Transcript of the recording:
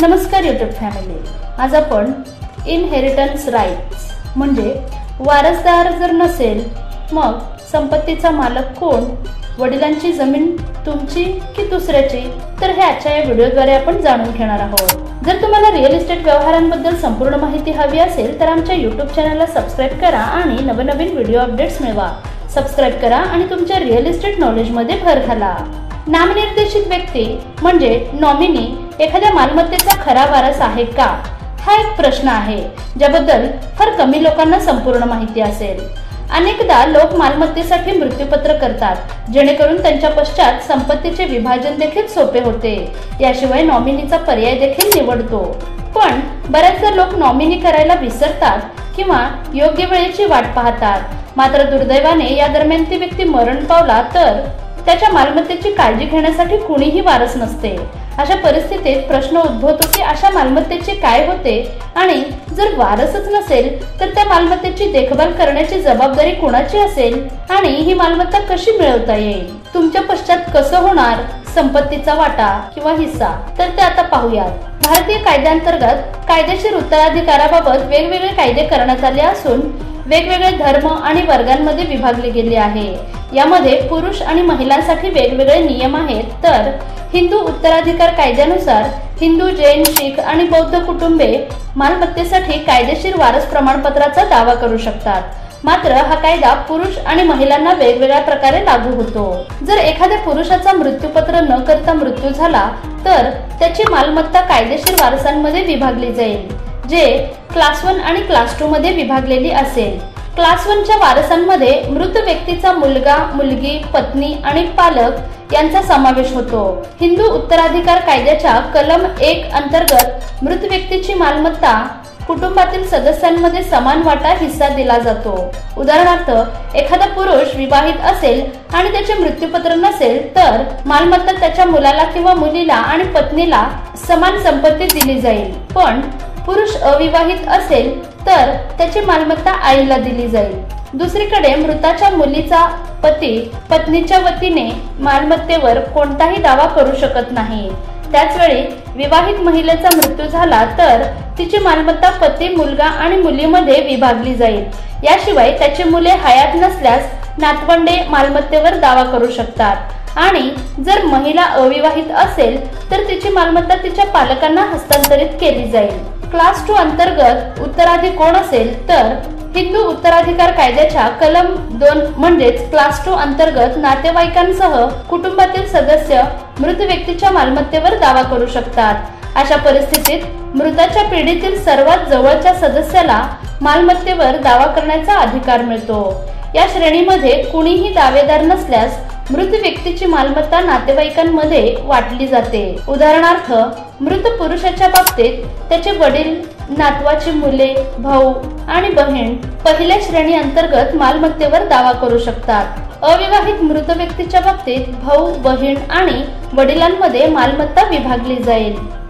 नमस्कार YouTube family. आज आपण इनहेरिटन्स राईट्स म्हणजे वारसदार जर नसेल मग संपत्तीचा मालक कोण, वडिलांची जमीन तुमची की दुसऱ्याची, तर हे आजच्या या व्हिडिओद्वारे आपण जाणून घेणार आहोत। जर तुम्हाला रिअल इस्टेट व्यवहारांबद्दल संपूर्ण माहिती हवी असेल तर आमच्या यूट्यूब चॅनलला सबस्क्राइब करा आणि नवनवीन व्हिडिओ अपडेट्स मिळवा। सबस्क्राइब करा आणि तुमच्या रिअल इस्टेट नॉलेजमध्ये भर घाला। नामनिर्देशित व्यक्ती म्हणजे नॉमिनी एखाद्या मालमत्तेचा खरा वारस आहे का, हा एक प्रश्न आहे ज्याबद्दल फार कमी लोकांना संपूर्ण माहिती असेल। अनेकदा लोक मालमत्तेसाठी मृत्यूपत्र करतात जेणेकरून त्यांच्या पश्चात संपत्तीचे विभाजन देखील सोपे होते। याशिवाय नॉमिनीचा पर्याय देखील निवडतो, पण बऱ्याचदा लोक नॉमिनी करायला विसरतात किंवा योग्य वेळेची वाट पाहतात। मात्र दुर्दैवाने या दरम्यान ती व्यक्ती मरण पावला तर त्याच्या मालमत्तेची काळजी घेण्यासाठी कुणीही वारस नसते। अशा परिस्थितीत प्रश्न उद्भवतो की अशा मालमत्तेचे काय होते आणि जर वारसच नसेल तर त्या मालमत्तेची देखभाल करण्याची जबाबदारी कुणाची असेल आणि ही मालमत्ता कशी मिळवता येईल। तुमच्या पश्चात कसं होणार संपत्तीचा वाटा किंवा हिस्सा, तर ते आता पाहूयात। भारतीय कायद्यांतर्गत कायदेशीर उत्तराधिकाराबाबत वेगवेगळे कायदे करण्यात आले असून वेगवेगळे धर्म आणि वर्गांमध्ये विभागले गेले आहे। यामध्ये पुरुष आणि महिलांसाठी वेगवेगळे नियम आहेत, तर हिंदू उत्तराधिकार कायद्यानुसार हिंदू, जैन, शीख आणि बौद्ध कुटुंबे मालमत्तेसाठी कायदेशीर वारस प्रमाणपत्राचा दावा करू शकतात। मात्र हा कायदा पुरुष आणि महिलांना वेगवेगळ्या प्रकारे लागू होतो। जर एखाद्या पुरुषाचा मृत्यूपत्र न करता मृत्यू झाला तर त्याची मालमत्ता कायदेशीर वारसांमध्ये विभागली जाईल, जे क्लास 1 आणि क्लास 2 मध्ये विभागलेली असेल। क्लास 1 च्या वारसांमध्ये मृत व्यक्तीचा मुलगा, मुलगी, पत्नी आणि पालक यांचा समावेश होतो। हिंदू उत्तराधिकार कायद्याच्या कलम 1 अंतर्गत मृत व्यक्तीची मालमत्ता कुटुंबातील सदस्यांमध्ये समान वाटा हिस्सा दिला जातो। उदाहरणार्थ एखादा पुरुष विवाहित असेल आणि त्याचे मृत्यूपत्र नसेल तर मालमत्ता त्याच्या मुलाला किंवा मुलीला आणि पत्नीला समान संपत्ती दिली जाईल, पण पुरुष अविवाहित असेल तर त्याची मालमत्ता आईला दिली जाईल। दुसरीकडे मृताच्या मुलीचा पती पत्नीच्या वतीने मालमत्तेवर कोणताही दावा करू शकत नाही। त्याचवेळी विवाहित महिलेचा मृत्यू झाला तर तिची मालमत्ता पती, मुलगा आणि मुलीमध्ये विभागली जाईल। याशिवाय त्याची मुले हयात नसल्यास नातवंडे मालमत्तेवर दावा करू शकतात आणि जर महिला अविवाहित असेल तर तिची मालमत्ता तिच्या पालकांना हस्तांतरित केली जाईल। क्लास 2 अंतर्गत उत्तराधिकारी कोण असेल तर हिंदू उत्तराधिकार कायद्याच्या कलम 2 म्हणजेच क्लास 2 अंतर्गत नातेवाईकांसह कुटुंबातील सदस्य मृत व्यक्तीच्या मालमत्तेवर दावा करू शकतात। अशा परिस्थितीत मृताच्या पिढीतील सर्वात जवळच्या सदस्याला मालमत्तेवर दावा करण्याचा अधिकार मिळतो। या श्रेणीमध्ये कुणीही दावेदार नसल्यास मृत व्यक्तीची मालमत्ता नातेवाईकांमध्ये वाटली जाते। उदाहरणार्थ मृत पुरुषाच्या बाबतीत त्याचे वडील, नातवाची मुले, भाऊ आणि बहीण पहिल्या श्रेणी अंतर्गत मालमत्तेवर दावा करू शकतात। अविवाहित मृत व्यक्तीच्या बाबतीत भाऊ, बहीण आणि वडिलांमध्ये मालमत्ता विभागली जाईल।